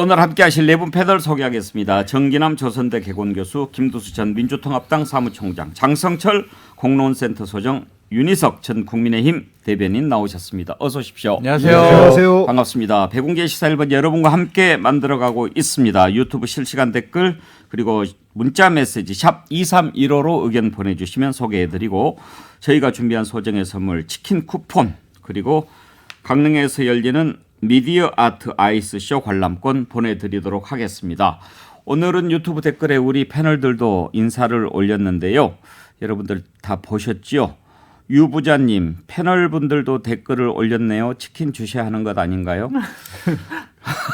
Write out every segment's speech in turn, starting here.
오늘 함께하실 네 분 패널 소개하겠습니다. 정기남 조선대 개공교수, 김두수 전 민주통합당 사무총장, 장성철 공론센터 소장, 윤희석 전 국민의힘 대변인 나오셨습니다. 어서 오십시오. 안녕하세요. 안녕하세요. 반갑습니다. 백운계 시사 1번 여러분과 함께 만들어가고 있습니다. 유튜브 실시간 댓글 그리고 문자 메시지 샵 2315로 의견 보내주시면 소개해드리고 저희가 준비한 소정의 선물 치킨 쿠폰 그리고 강릉에서 열리는 미디어 아트 아이스쇼 관람권 보내드리도록 하겠습니다. 오늘은 유튜브 댓글에 우리 패널들도 인사를 올렸는데요. 여러분들 다 보셨죠? 유부자님, 패널분들도 댓글을 올렸네요. 치킨 주셔야 하는 것 아닌가요?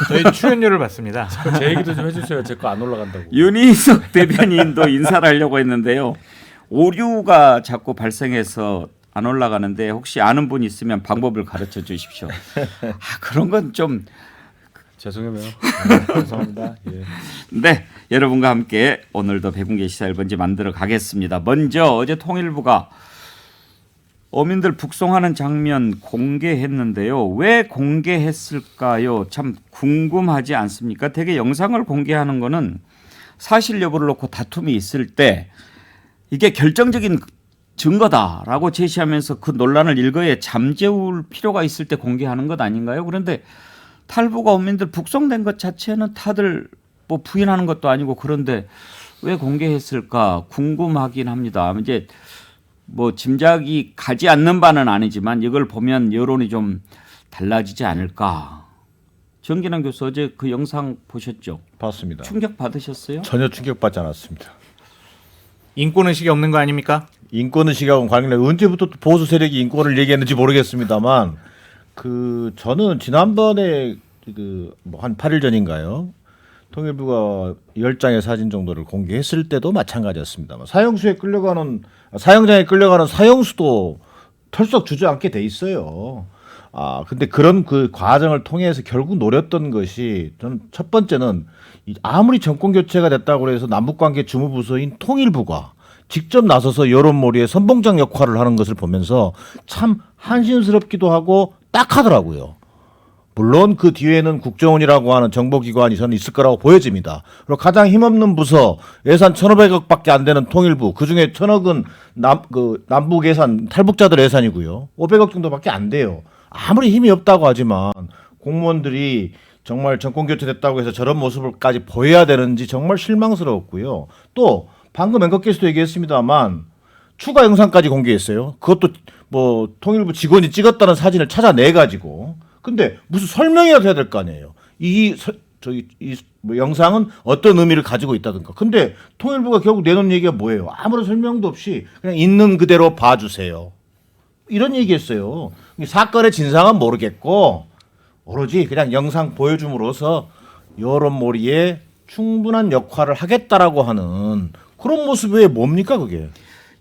저희 출연료를 받습니다. 제 얘기도 좀 해주세요. 제 거 안 올라간다고. 윤희석 대변인도 인사를 하려고 했는데요. 오류가 자꾸 발생해서 안 올라가는데 혹시 아는 분 있으면 방법을 가르쳐 주십시오. 그런 건 좀 죄송해요. 죄송합니다. 예. 네, 여러분과 함께 오늘도 백운계 시사 1번지 만들어 가겠습니다. 먼저 어제 통일부가 어민들 북송하는 장면 공개했는데요. 왜 공개했을까요? 참 궁금하지 않습니까? 대개 영상을 공개하는 거는 사실 여부를 놓고 다툼이 있을 때 이게 결정적인 증거다라고 제시하면서 그 논란을 일거에 잠재울 필요가 있을 때 공개하는 것 아닌가요? 그런데 탈북 어민들 북송된 것 자체는 다들 뭐 부인하는 것도 아니고 그런데 왜 공개했을까 궁금하긴 합니다. 이제 뭐 짐작이 가지 않는 바는 아니지만 이걸 보면 여론이 좀 달라지지 않을까. 정기남 교수 어제 그 영상 보셨죠? 봤습니다. 충격 받으셨어요? 전혀 충격받지 않았습니다. 인권의식이 없는 거 아닙니까? 인권의식하고 관련해 언제부터 또 보수 세력이 인권을 얘기했는지 모르겠습니다만 저는 지난번에 한 8일 전인가요? 통일부가 10장의 사진 정도를 공개했을 때도 마찬가지였습니다만 사형장에 끌려가는 사형수도 털썩 주저앉게 돼 있어요. 근데 그런 그 과정을 통해서 결국 노렸던 것이 저는 첫 번째는 아무리 정권 교체가 됐다고 해서 남북관계 주무부서인 통일부가 직접 나서서 여론몰이에 선봉장 역할을 하는 것을 보면서 참 한심스럽기도 하고 딱하더라고요. 물론 그 뒤에는 국정원이라고 하는 정보기관이 저는 있을 거라고 보여집니다. 그리고 가장 힘없는 부서 예산 1,500억밖에 안 되는 통일부 그중에 1,000억은 남북 예산 탈북자들 예산이고요. 500억 정도밖에 안 돼요. 아무리 힘이 없다고 하지만 공무원들이 정말 정권 교체됐다고 해서 저런 모습을까지 보여야 되는지 정말 실망스러웠고요. 또 방금 앵커께서도 얘기했습니다만 추가 영상까지 공개했어요. 그것도 뭐 통일부 직원이 찍었다는 사진을 찾아내 가지고. 근데 무슨 설명이라도 해야 될 거 아니에요. 이 영상은 어떤 의미를 가지고 있다든가. 근데 통일부가 결국 내놓은 얘기가 뭐예요? 아무런 설명도 없이 그냥 있는 그대로 봐주세요. 이런 얘기했어요. 사건의 진상은 모르겠고 오로지 그냥 영상 보여줌으로써 여론몰이에 충분한 역할을 하겠다라고 하는 그런 모습이 왜 뭡니까 그게?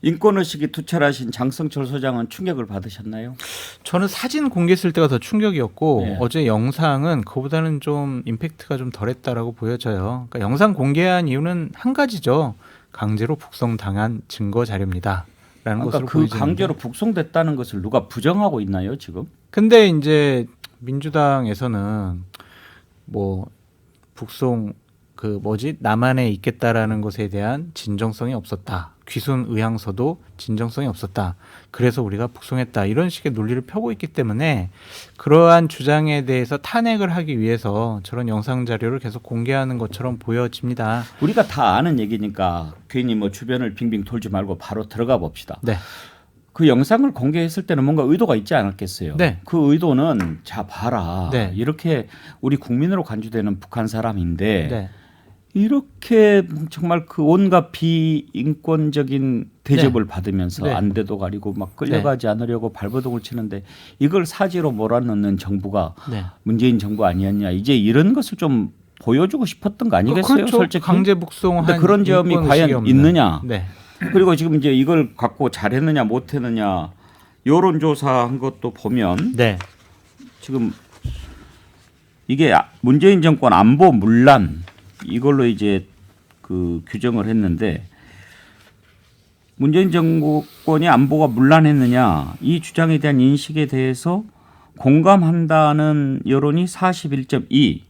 인권의식이 투철하신 장성철 소장은 충격을 받으셨나요? 저는 사진 공개했을 때가 더 충격이었고 네. 어제 영상은 그보다는 좀 임팩트가 좀 덜했다라고 보여져요. 그러니까 영상 공개한 이유는 한 가지죠. 강제로 북송당한 증거 자료입니다. 라는 것으로 그 보여지는데. 강제로 북송됐다는 것을 누가 부정하고 있나요 지금? 근데 이제 민주당에서는 뭐 북송 남한에 있겠다라는 것에 대한 진정성이 없었다. 귀순 의향서도 진정성이 없었다. 그래서 우리가 북송했다. 이런 식의 논리를 펴고 있기 때문에 그러한 주장에 대해서 탄핵을 하기 위해서 저런 영상 자료를 계속 공개하는 것처럼 보여집니다. 우리가 다 아는 얘기니까 괜히 뭐 주변을 빙빙 돌지 말고 바로 들어가 봅시다. 네. 그 영상을 공개했을 때는 뭔가 의도가 있지 않았겠어요. 네. 그 의도는 자 봐라. 네. 이렇게 우리 국민으로 간주되는 북한 사람인데 네. 이렇게 정말 그 온갖 비인권적인 대접을 받으면서 네. 안대도 가리고 막 끌려가지 않으려고 발버둥을 치는데 이걸 사지로 몰아넣는 정부가 네. 문재인 정부 아니었냐. 이제 이런 것을 좀 보여주고 싶었던 거 아니겠어요? 그렇죠. 솔직히. 강제 북송한 근데 그런 점이 과연 있느냐. 네. 그리고 지금 이제 이걸 갖고 잘했느냐 못했느냐 여론조사한 것도 보면 네. 지금 이게 문재인 정권 안보 문란 이걸로 이제 그 규정을 했는데 문재인 정권이 안보가 문란했느냐 이 주장에 대한 인식에 대해서 공감한다는 여론이 41.2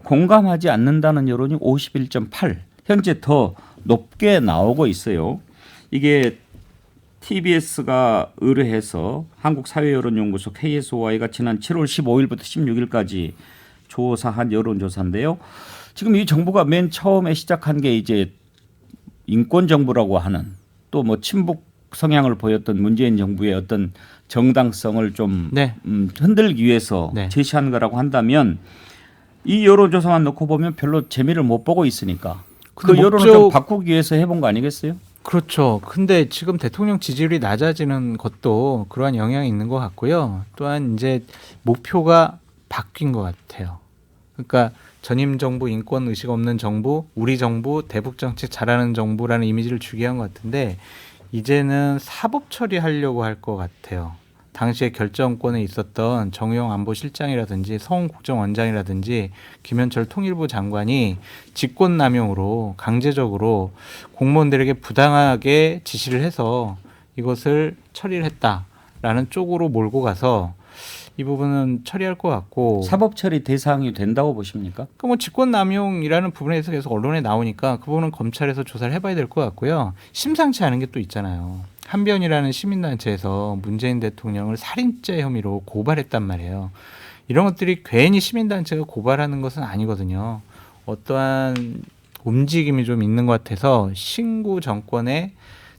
공감하지 않는다는 여론이 51.8. 현재 더 높게 나오고 있어요. 이게 TBS가 의뢰해서 한국사회여론연구소 KSOI가 지난 7월 15일부터 16일까지 조사한 여론조사인데요. 지금 이 정부가 맨 처음에 시작한 게 이제 인권 정부라고 하는 또 뭐 친북 성향을 보였던 문재인 정부의 어떤 정당성을 좀 네. 흔들기 위해서 네. 제시한 거라고 한다면 이 여론조사만 놓고 보면 별로 재미를 못 보고 있으니까 그 근데 여론을 좀 바꾸기 위해서 해본 거 아니겠어요? 그렇죠. 근데 지금 대통령 지지율이 낮아지는 것도 그러한 영향이 있는 것 같고요. 또한 이제 목표가 바뀐 것 같아요. 그러니까 전임 정부, 인권 의식 없는 정부, 우리 정부, 대북 정책 잘하는 정부라는 이미지를 주기 위한 것 같은데 이제는 사법 처리하려고 할 것 같아요. 당시에 결정권에 있었던 정의용 안보실장이라든지 서훈 국정원장이라든지 김현철 통일부 장관이 직권남용으로 강제적으로 공무원들에게 부당하게 지시를 해서 이것을 처리를 했다라는 쪽으로 몰고 가서 이 부분은 처리할 것 같고 사법 처리 대상이 된다고 보십니까? 그뭐 직권남용이라는 부분에 대해서 계속 언론에 나오니까 그 부분은 검찰에서 조사를 해봐야 될 것 같고요. 심상치 않은 게 또 있잖아요. 한변이라는 시민단체에서 문재인 대통령을 살인죄 혐의로 고발했단 말이에요. 이런 것들이 괜히 시민단체가 고발하는 것은 아니거든요. 어떠한 움직임이 좀 있는 것 같아서 신구 정권의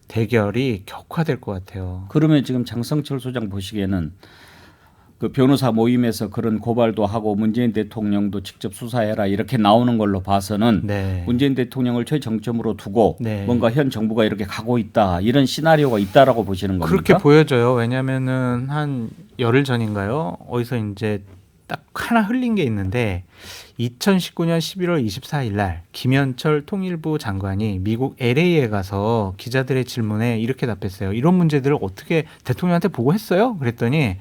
대결이 격화될 것 같아요. 그러면 지금 장성철 소장 보시기에는 그 변호사 모임에서 그런 고발도 하고 문재인 대통령도 직접 수사해라 이렇게 나오는 걸로 봐서는 네. 문재인 대통령을 최정점으로 두고 네. 뭔가 현 정부가 이렇게 가고 있다 이런 시나리오가 있다라고 보시는 겁니까? 그렇게 보여져요. 왜냐하면은 한 열흘 전인가요? 어디서 이제 딱 하나 흘린 게 있는데 2019년 11월 24일 날 김현철 통일부 장관이 미국 LA에 가서 기자들의 질문에 이렇게 답했어요. 이런 문제들을 어떻게 대통령한테 보고했어요? 그랬더니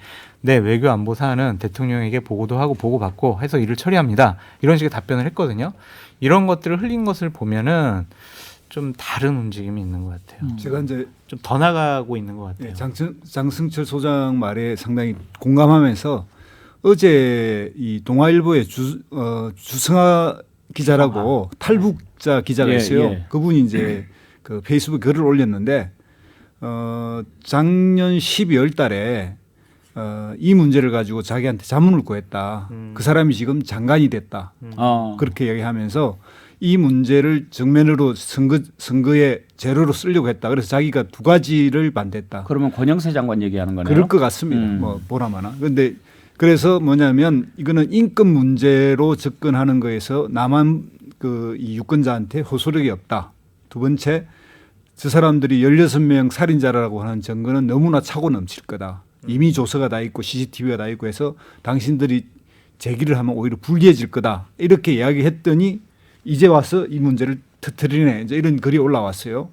네, 외교안보 사안은 대통령에게 보고도 하고 보고받고 해서 일을 처리합니다. 이런 식의 답변을 했거든요. 이런 것들을 흘린 것을 보면은 좀 다른 움직임이 있는 것 같아요. 제가 이제 좀 더 나가고 있는 것 같아요. 장승철 소장 말에 상당히 공감하면서 어제 이 동아일보의 주승아 기자라고 탈북자 기자가 예, 있어요. 예. 그분이 이제 그 페이스북 글을 올렸는데 작년 12월 달에 이 문제를 가지고 자기한테 자문을 구했다. 그 사람이 지금 장관이 됐다. 그렇게 얘기하면서 이 문제를 정면으로 선거의 재료로 쓰려고 했다. 그래서 자기가 두 가지를 반대했다. 그러면 권영세 장관 얘기하는 거네요. 그럴 것 같습니다. 뭐 보나마나. 그런데 그래서 뭐냐면 이거는 인권 문제로 접근하는 거에서 남한 그 이 유권자한테 호소력이 없다. 두 번째, 저 사람들이 16명 살인자라고 하는 증거는 너무나 차고 넘칠 거다. 이미 조서가 다 있고 CCTV가 다 있고 해서 당신들이 제기를 하면 오히려 불리해질 거다. 이렇게 이야기했더니 이제 와서 이 문제를 터뜨리네. 이제 이런 글이 올라왔어요.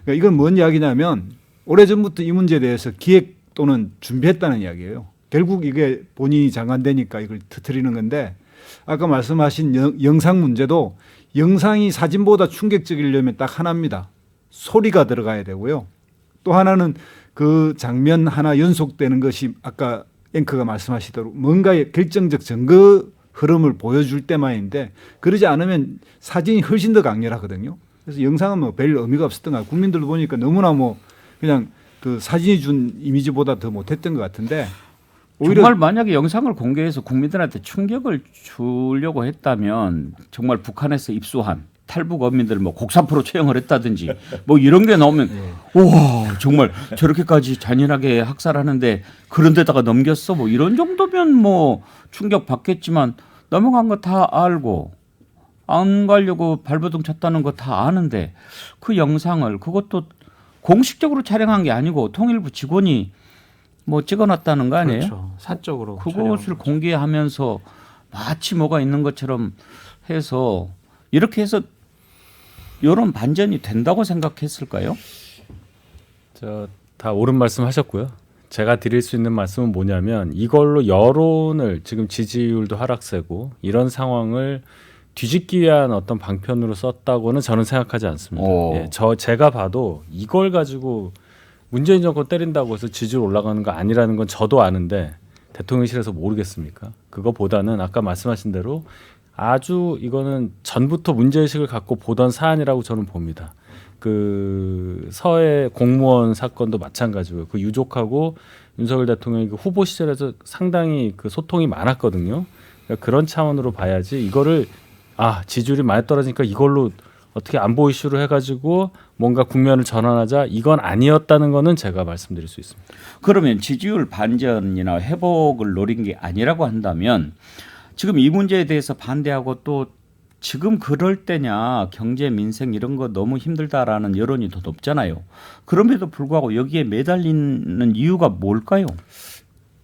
그러니까 이건 뭔 이야기냐면 오래전부터 이 문제에 대해서 기획 또는 준비했다는 이야기예요. 결국 이게 본인이 장관 되니까 이걸 터뜨리는 건데 아까 말씀하신 영상 문제도 영상이 사진보다 충격적이려면 딱 하나입니다. 소리가 들어가야 되고요. 또 하나는 그 장면 하나 연속되는 것이 아까 앵커가 말씀하시도록 뭔가의 결정적 증거 흐름을 보여줄 때만인데 그러지 않으면 사진이 훨씬 더 강렬하거든요. 그래서 영상은 뭐 별 의미가 없었던 것 같아요. 국민들도 보니까 너무나 뭐 그냥 그 사진이 준 이미지보다 더 못했던 것 같은데 오히려 정말 만약에 영상을 공개해서 국민들한테 충격을 주려고 했다면 정말 북한에서 입수한 탈북 어민들 뭐 곡사프로 채용을 했다든지 뭐 이런 게 나오면 우와 정말 저렇게까지 잔인하게 학살하는데 그런 데다가 넘겼어 뭐 이런 정도면 뭐 충격 받겠지만 넘어간 거 다 알고 안 가려고 발버둥 쳤다는 거 다 아는데 그 영상을 그것도 공식적으로 촬영한 게 아니고 통일부 직원이 뭐 찍어놨다는 거 아니에요? 그렇죠. 사적으로 그것을 공개하면서 마치 뭐가 있는 것처럼 해서 이렇게 해서 이런 반전이 된다고 생각했을까요? 다 옳은 말씀하셨고요. 제가 드릴 수 있는 말씀은 뭐냐면 이걸로 여론을 지금 지지율도 하락세고 이런 상황을 뒤집기 위한 어떤 방편으로 썼다고는 저는 생각하지 않습니다. 예, 제가 봐도 이걸 가지고 문재인 정권 때린다고 해서 지지율 올라가는 거 아니라는 건 저도 아는데 대통령실에서 모르겠습니까? 그거보다는 아까 말씀하신 대로 아주 이거는 전부터 문제의식을 갖고 보던 사안이라고 저는 봅니다. 그 서해 공무원 사건도 마찬가지고요. 그 유족하고 윤석열 대통령이 그 후보 시절에서 상당히 그 소통이 많았거든요. 그러니까 그런 차원으로 봐야지 이거를 지지율이 많이 떨어지니까 이걸로 어떻게 안보 이슈로 해가지고 뭔가 국면을 전환하자 이건 아니었다는 거는 제가 말씀드릴 수 있습니다. 그러면 지지율 반전이나 회복을 노린 게 아니라고 한다면 지금 이 문제에 대해서 반대하고 또 지금 그럴 때냐 경제 민생 이런 거 너무 힘들다라는 여론이 더 높잖아요. 그럼에도 불구하고 여기에 매달리는 이유가 뭘까요?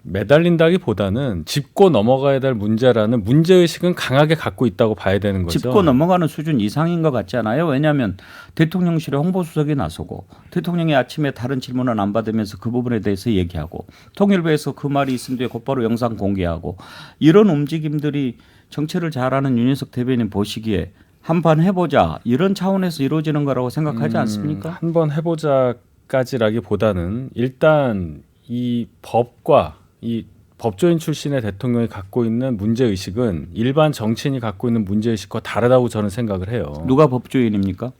매달린다기보다는 짚고 넘어가야 될 문제라는 문제의식은 강하게 갖고 있다고 봐야 되는 거죠. 짚고 넘어가는 수준 이상인 것 같지 않아요? 왜냐하면 대통령실에 홍보수석이 나서고 대통령이 아침에 다른 질문을 안 받으면서 그 부분에 대해서 얘기하고 통일부에서 그 말이 있은 뒤에 곧바로 영상 공개하고 이런 움직임들이 정치를 잘하는 윤희석 대변인 보시기에 한번 해보자 이런 차원에서 이루어지는 거라고 생각하지 않습니까? 한번 해보자까지라기보다는 일단 이 법과 이 법조인 출신의 대통령이 갖고 있는 문제의식은 일반 정치인이 갖고 있는 문제의식과 다르다고 저는 생각을 해요. 누가 법조인입니까?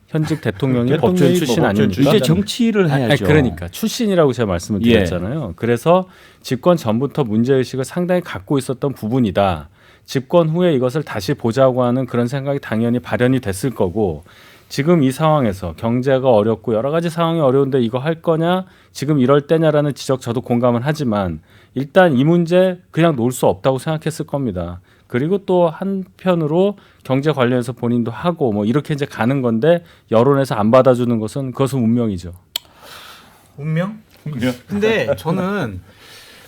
현직 대통령이 대통령이 법조인 출신 뭐 법조인 아닙니까? 출신. 이제 정치를 해야죠. 그러니까 출신이라고 제가 말씀을 예. 드렸잖아요. 그래서 집권 전부터 문제의식을 상당히 갖고 있었던 부분이다. 집권 후에 이것을 다시 보자고 하는 그런 생각이 당연히 발현이 됐을 거고 지금 이 상황에서 경제가 어렵고 여러 가지 상황이 어려운데 이거 할 거냐 지금 이럴 때냐라는 지적 저도 공감은 하지만 일단 이 문제 그냥 놓을 수 없다고 생각했을 겁니다. 그리고 또 한편으로 경제 관련해서 본인도 하고 뭐 이렇게 이제 가는 건데 여론에서 안 받아주는 것은 그것은 운명이죠. 운명? 근데 저는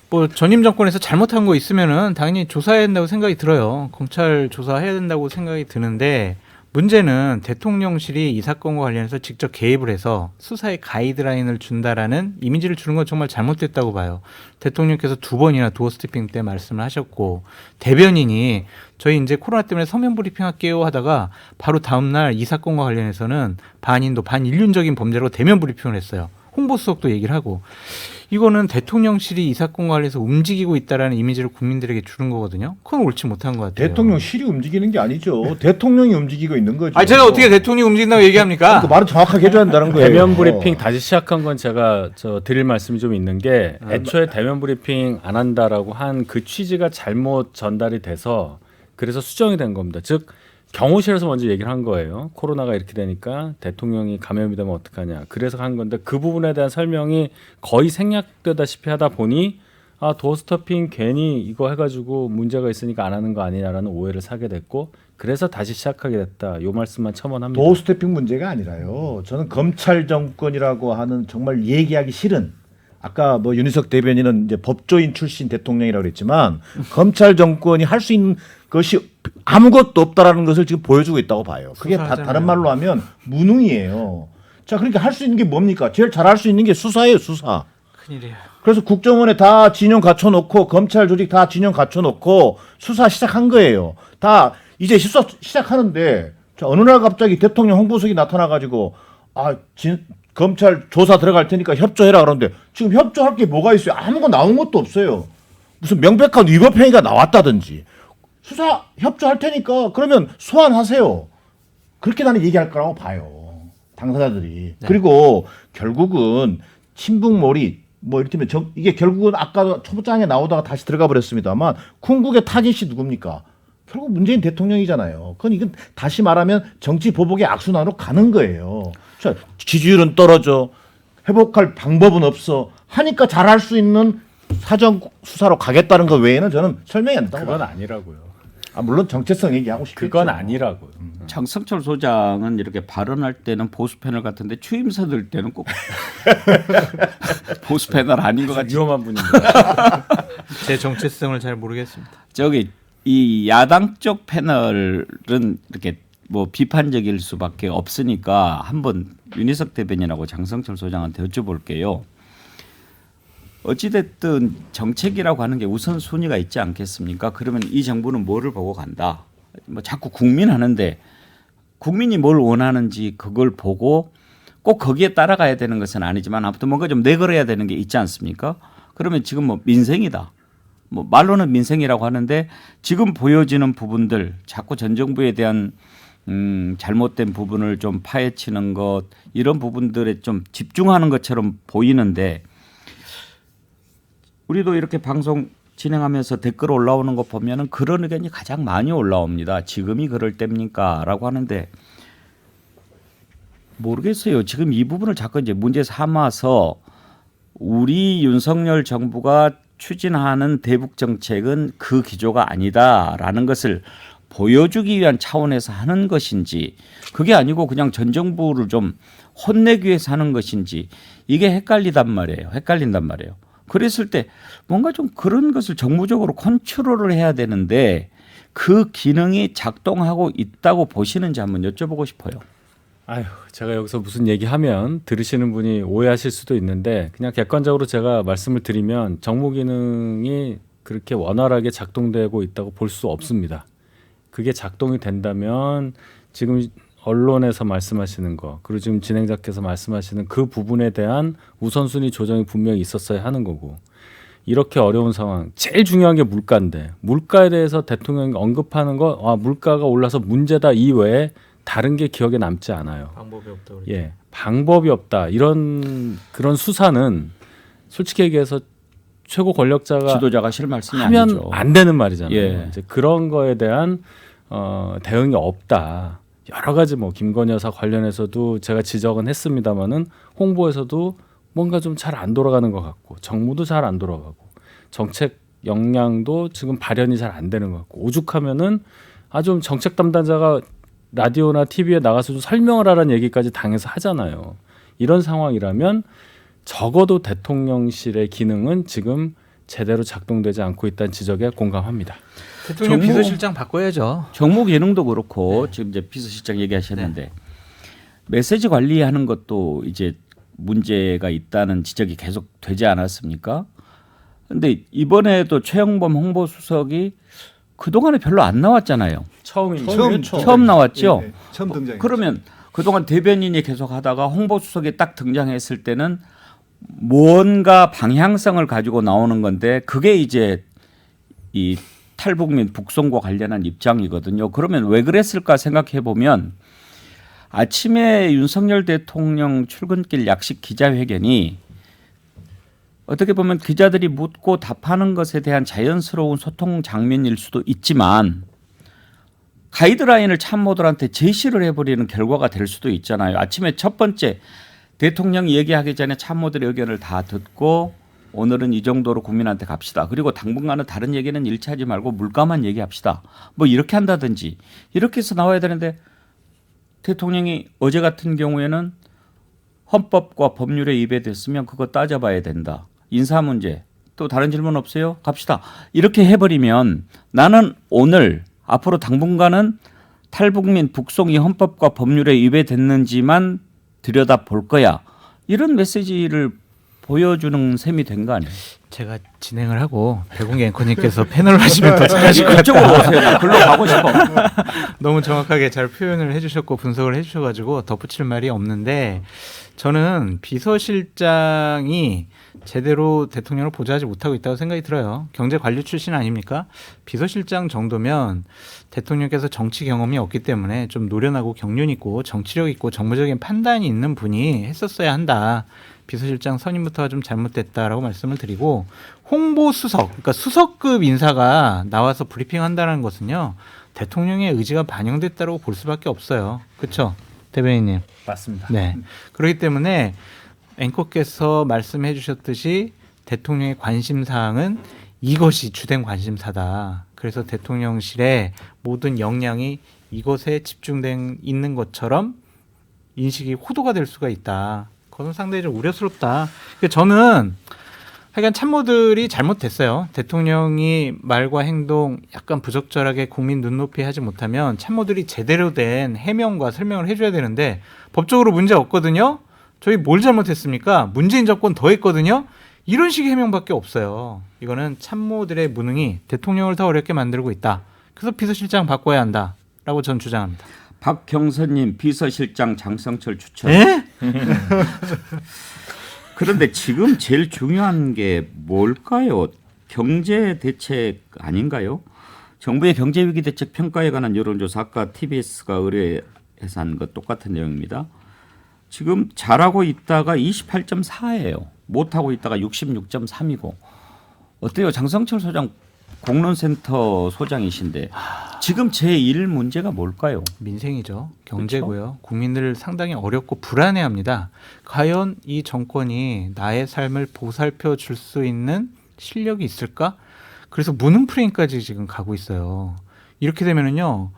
뭐 전임 정권에서 잘못한 거 있으면은 당연히 조사해야 된다고 생각이 들어요. 검찰 조사해야 된다고 생각이 드는데 문제는 대통령실이 이 사건과 관련해서 직접 개입을 해서 수사에 가이드라인을 준다라는 이미지를 주는 건 정말 잘못됐다고 봐요. 대통령께서 2번이나 도어 스태핑 때 말씀을 하셨고 대변인이 저희 이제 코로나 때문에 서면 브리핑 할게요 하다가 바로 다음날 이 사건과 관련해서는 반인도 반인륜적인 범죄로 대면 브리핑을 했어요. 홍보수석도 얘기를 하고 이거는 대통령실이 이 사건과 관련해서 움직이고 있다라는 이미지를 국민들에게 주는 거거든요. 그건 옳지 못한 것 같아요. 대통령실이 움직이는 게 아니죠. 대통령이 움직이고 있는 거죠. 아니 제가 어떻게 대통령이 움직인다고 얘기합니까? 그 말은 정확하게 해줘야 한다는 거예요. 대면 브리핑 다시 시작한 건 제가 드릴 말씀이 좀 있는 게 애초에 대면 브리핑 안 한다라고 한 그 취지가 잘못 전달이 돼서 그래서 수정이 된 겁니다. 즉 경호실에서 먼저 얘기를 한 거예요. 코로나가 이렇게 되니까 대통령이 감염이 되면 어떡하냐. 그래서 한 건데 그 부분에 대한 설명이 거의 생략되다시피 하다 보니 도어스토핑 괜히 이거 해가지고 문제가 있으니까 안 하는 거 아니냐라는 오해를 사게 됐고 그래서 다시 시작하게 됐다. 요 말씀만 첨언합니다. 도어스태핑 문제가 아니라요. 저는 검찰 정권이라고 하는 정말 얘기하기 싫은 아까 뭐 윤희석 대변인은 이제 법조인 출신 대통령이라고 그랬지만 검찰 정권이 할 수 있는 것이 아무것도 없다라는 것을 지금 보여주고 있다고 봐요. 그게 다른 말로 하면 무능이에요. 자, 그러니까 할 수 있는 게 뭡니까? 제일 잘할 수 있는 게 수사예요, 수사. 큰일이에요. 그래서 국정원에 다 진영 갖춰놓고 검찰 조직 다 진영 갖춰놓고 수사 시작한 거예요. 다 이제 수사 시작하는데 자, 어느 날 갑자기 대통령 홍보석이 나타나가지고 검찰 조사 들어갈 테니까 협조해라 그러는데 지금 협조할 게 뭐가 있어요? 아무거 나온 것도 없어요. 무슨 명백한 위법 행위가 나왔다든지 수사 협조할 테니까 그러면 소환하세요. 그렇게 나는 얘기할 거라고 봐요. 당사자들이. 네. 그리고 결국은 친북몰이 뭐 이를테면 이게 결국은 아까 초장에 나오다가 다시 들어가 버렸습니다만 궁극의 타깃이 누굽니까? 결국 문재인 대통령이잖아요. 그건 이건 다시 말하면 정치 보복의 악순환으로 가는 거예요. 자, 지지율은 떨어져. 회복할 방법은 없어. 하니까 잘할 수 있는 사정 수사로 가겠다는 것 외에는 저는 설명이 안 된다고 그건 봐요. 아니라고요. 물론 정체성 얘기하고 싶겠죠. 그건 아니라고요. 장성철 소장은 이렇게 발언할 때는 보수 패널 같은데 취임사 들 때는 꼭 보수 패널 아닌 것 같아요. 위험한 분인데. 제 정체성을 잘 모르겠습니다. 저기 이 야당 쪽 패널은 이렇게 뭐 비판적일 수밖에 없으니까 한번 윤희석 대변인하고 장성철 소장한테 여쭤볼게요. 어찌됐든 정책이라고 하는 게 우선순위가 있지 않겠습니까? 그러면 이 정부는 뭐를 보고 간다. 뭐 자꾸 국민 하는데 국민이 뭘 원하는지 그걸 보고 꼭 거기에 따라가야 되는 것은 아니지만 아무튼 뭔가 좀 내걸어야 되는 게 있지 않습니까? 그러면 지금 뭐 민생이다. 뭐 말로는 민생이라고 하는데 지금 보여지는 부분들 자꾸 전 정부에 대한 잘못된 부분을 좀 파헤치는 것 이런 부분들에 좀 집중하는 것처럼 보이는데 우리도 이렇게 방송 진행하면서 댓글 올라오는 거 보면은 그런 의견이 가장 많이 올라옵니다. 지금이 그럴 때입니까?라고 하는데 모르겠어요. 지금 이 부분을 자꾸 이제 문제 삼아서 우리 윤석열 정부가 추진하는 대북 정책은 그 기조가 아니다라는 것을 보여주기 위한 차원에서 하는 것인지 그게 아니고 그냥 전 정부를 좀 혼내기 위해서 하는 것인지 이게 헷갈린단 말이에요. 그랬을 때 뭔가 좀 그런 것을 정무적으로 컨트롤을 해야 되는데 그 기능이 작동하고 있다고 보시는지 한번 여쭤보고 싶어요. 아유, 제가 여기서 무슨 얘기하면 들으시는 분이 오해하실 수도 있는데 그냥 객관적으로 제가 말씀을 드리면 정무 기능이 그렇게 원활하게 작동되고 있다고 볼 수 없습니다. 그게 작동이 된다면 지금 언론에서 말씀하시는 거 그리고 지금 진행자께서 말씀하시는 그 부분에 대한 우선순위 조정이 분명히 있었어야 하는 거고 이렇게 어려운 상황 제일 중요한 게 물가인데 물가에 대해서 대통령이 언급하는 거 물가가 올라서 문제다 이외에 다른 게 기억에 남지 않아요. 방법이 없다. 예, 방법이 없다. 그런 수사는 솔직히 얘기해서 최고 권력자가 지도자가 하실 말씀이 하면 아니죠. 안 되는 말이잖아요. 예. 이제 그런 거에 대한 대응이 없다. 여러 가지 뭐 김건희 여사 관련해서도 제가 지적은 했습니다마는 홍보에서도 뭔가 좀 잘 안 돌아가는 것 같고 정무도 잘 안 돌아가고 정책 역량도 지금 발현이 잘 안 되는 것 같고 오죽하면은 좀 정책 담당자가 라디오나 TV에 나가서 좀 설명을 하라는 얘기까지 당해서 하잖아요. 이런 상황이라면 적어도 대통령실의 기능은 지금 제대로 작동되지 않고 있다는 지적에 공감합니다. 대통령 비서실장 바꿔야죠. 정무 기능도 그렇고 지금 이제 비서실장 얘기하셨는데 메시지 관리하는 것도 이제 문제가 있다는 지적이 계속 되지 않았습니까? 근데 이번에도 최영범 홍보수석이 그동안에 별로 안 나왔잖아요. 처음 나왔죠. 예, 처음 등장했죠. 그러면 그동안 대변인이 계속 하다가 홍보수석이 딱 등장했을 때는 뭔가 방향성을 가지고 나오는 건데 그게 이제 이 탈북민 북송과 관련한 입장이거든요. 그러면 왜 그랬을까 생각해 보면 아침에 윤석열 대통령 출근길 약식 기자회견이 어떻게 보면 기자들이 묻고 답하는 것에 대한 자연스러운 소통 장면일 수도 있지만 가이드라인을 참모들한테 제시를 해버리는 결과가 될 수도 있잖아요. 아침에 첫 번째 대통령이 얘기하기 전에 참모들의 의견을 다 듣고 오늘은 이 정도로 국민한테 갑시다. 그리고 당분간은 다른 얘기는 일치하지 말고 물가만 얘기합시다. 뭐 이렇게 한다든지 이렇게 해서 나와야 되는데 대통령이 어제 같은 경우에는 헌법과 법률에 위배됐으면 그거 따져봐야 된다. 인사 문제 또 다른 질문 없어요? 갑시다. 이렇게 해버리면 나는 오늘 앞으로 당분간은 탈북민 북송이 헌법과 법률에 위배됐는지만 들여다볼 거야. 이런 메시지를 보여주는 셈이 된 거 아니에요? 제가 진행을 하고 배공기 앵커님께서 패널을 하시면 더 잘하실 것 이쪽으로 같다. 오세요. 나 글로 가고 싶어. 너무 정확하게 잘 표현을 해주셨고 분석을 해주셔가지고 덧붙일 말이 없는데 저는 비서실장이 제대로 대통령을 보좌하지 못하고 있다고 생각이 들어요. 경제관료 출신 아닙니까? 비서실장 정도면 대통령께서 정치 경험이 없기 때문에 좀 노련하고 경륜 있고 정치력 있고 정무적인 판단이 있는 분이 했었어야 한다. 비서실장 선임부터가 좀 잘못됐다라고 말씀을 드리고 홍보수석, 그러니까 수석급 인사가 나와서 브리핑한다는 것은요. 대통령의 의지가 반영됐다고 볼 수밖에 없어요. 그렇죠? 대변인님. 맞습니다. 네. 그렇기 때문에 앵커께서 말씀해 주셨듯이 대통령의 관심사항은 이것이 주된 관심사다. 그래서 대통령실의 모든 역량이 이것에 집중된 있는 것처럼 인식이 호도가 될 수가 있다. 그것은 상당히 좀 우려스럽다. 저는 하여간 참모들이 잘못됐어요. 대통령이 말과 행동 약간 부적절하게 국민 눈높이 하지 못하면 참모들이 제대로 된 해명과 설명을 해줘야 되는데 법적으로 문제 없거든요. 저희 뭘 잘못했습니까? 문재인 정권 더 했거든요. 이런 식의 해명밖에 없어요. 이거는 참모들의 무능이 대통령을 더 어렵게 만들고 있다. 그래서 비서실장 바꿔야 한다라고 전 주장합니다. 박경선님 비서실장 장성철 추천. 에? 그런데 지금 제일 중요한 게 뭘까요? 경제 대책 아닌가요? 정부의 경제 위기 대책 평가에 관한 여론조사 아까 TBS가 의뢰해서 한 것 똑같은 내용입니다. 지금 잘하고 있다가 28.4예요. 못하고 있다가 66.3이고. 어때요? 장성철 소장 공론센터 소장이신데 지금 제1 문제가 뭘까요? 민생이죠. 경제고요. 국민들 상당히 어렵고 불안해합니다. 과연 이 정권이 나의 삶을 보살펴 줄 수 있는 실력이 있을까? 그래서 무능 프레임까지 지금 가고 있어요. 이렇게 되면은요.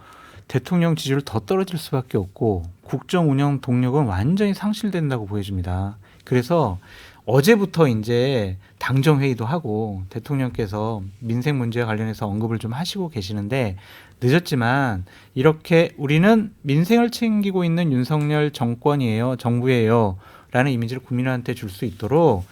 대통령 지지율 더 떨어질 수밖에 없고 국정 운영 동력은 완전히 상실된다고 보여집니다. 그래서 어제부터 이제 당정 회의도 하고 대통령께서 민생 문제와 관련해서 언급을 좀 하시고 계시는데 늦었지만 이렇게 우리는 민생을 챙기고 있는 윤석열 정권이에요, 정부예요 라는 이미지를 국민한테 줄 수 있도록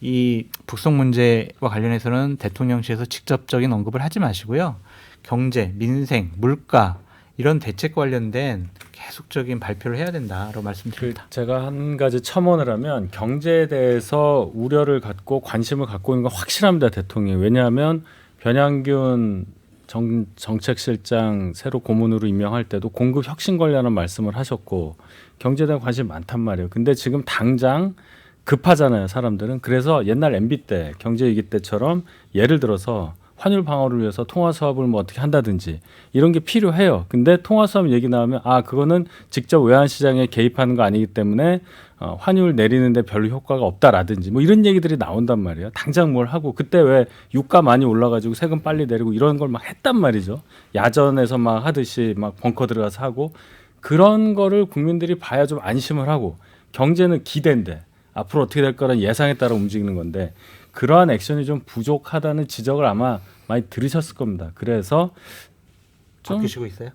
이 북송 문제와 관련해서는 대통령실에서 직접적인 언급을 하지 마시고요. 경제, 민생, 물가 이런 대책 관련된 계속적인 발표를 해야 된다라고 말씀드립니다. 제가 한 가지 첨언을 하면 경제에 대해서 우려를 갖고 관심을 갖고 있는 건 확실합니다. 대통령이. 왜냐하면 변양균 정책실장 새로 고문으로 임명할 때도 공급 혁신 관련한 말씀을 하셨고 경제에 대한 관심이 많단 말이에요. 근데 지금 당장 급하잖아요. 사람들은. 그래서 옛날 MB 때 경제위기 때처럼 예를 들어서 환율 방어를 위해서 통화 수합을 뭐 어떻게 한다든지 이런 게 필요해요. 근데 통화 수합 얘기 나오면 그거는 직접 외환 시장에 개입하는 거 아니기 때문에 환율 내리는데 별로 효과가 없다라든지 뭐 이런 얘기들이 나온단 말이에요. 당장 뭘 하고 그때 왜 유가 많이 올라가지고 세금 빨리 내리고 이런 걸 막 했단 말이죠. 야전에서 막 하듯이 막 벙커 들어가서 하고 그런 거를 국민들이 봐야 좀 안심을 하고 경제는 기대인데 앞으로 어떻게 될 거란 예상에 따라 움직이는 건데 그러한 액션이 좀 부족하다는 지적을 아마 많이 들으셨을 겁니다. 그래서 좀 바뀌시고 있어요?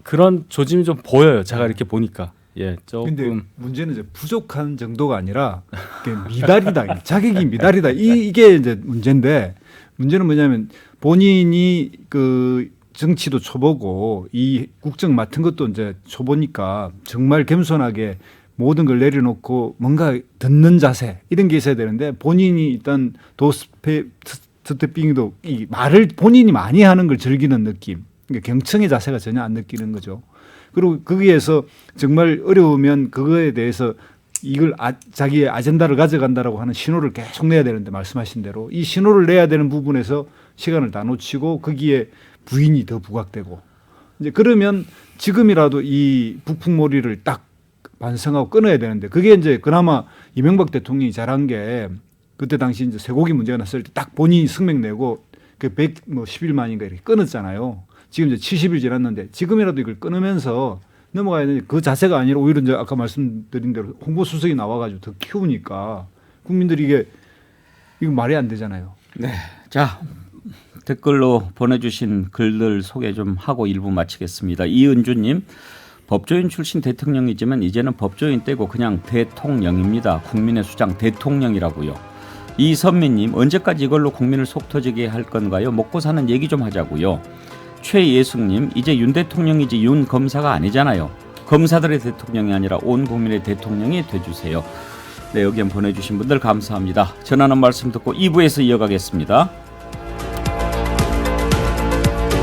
그런 조짐이 좀 보여요. 제가 이렇게 보니까. 예, 조금. 근데 문제는 이제 부족한 정도가 아니라 이게 미달이다. 자격이 미달이다. 이게 이제 문제인데 문제는 뭐냐면 본인이 그 정치도 초보고 이 국정 맡은 것도 이제 초보니까 정말 겸손하게 모든 걸 내려놓고 뭔가 듣는 자세 이런 게 있어야 되는데 본인이 일단 도스태핑도 이 말을 본인이 많이 하는 걸 즐기는 느낌, 그러니까 경청의 자세가 전혀 안 느끼는 거죠. 그리고 거기에서 정말 어려우면 그거에 대해서 이걸 자기의 아젠다를 가져간다라고 하는 신호를 계속 내야 되는데 말씀하신 대로 이 신호를 내야 되는 부분에서 시간을 다 놓치고 거기에 부인이 더 부각되고 이제 그러면 지금이라도 이 북풍몰이를 딱 반성하고 끊어야 되는데 그게 이제 그나마 이명박 대통령이 잘한 게 그때 당시 이제 쇠고기 문제가 났을 때 딱 본인이 성명 내고 그 110일만인가 이렇게 끊었잖아요. 지금 이제 70일 지났는데 지금이라도 이걸 끊으면서 넘어가야 되는데 그 자세가 아니라 오히려 이제 아까 말씀드린 대로 홍보수석이 나와가지고 더 키우니까 국민들이 이거 말이 안 되잖아요. 네. 자, 댓글로 보내주신 글들 소개 좀 하고 1부 마치겠습니다. 이은주님. 법조인 출신 대통령이지만 이제는 법조인 떼고 그냥 대통령입니다. 국민의 수장 대통령이라고요. 이선미님 언제까지 이걸로 국민을 속 터지게 할 건가요? 먹고 사는 얘기 좀 하자고요. 최예숙님 이제 윤 대통령이지 윤 검사가 아니잖아요. 검사들의 대통령이 아니라 온 국민의 대통령이 돼주세요. 네, 의견 보내주신 분들 감사합니다. 전하는 말씀 듣고 2부에서 이어가겠습니다.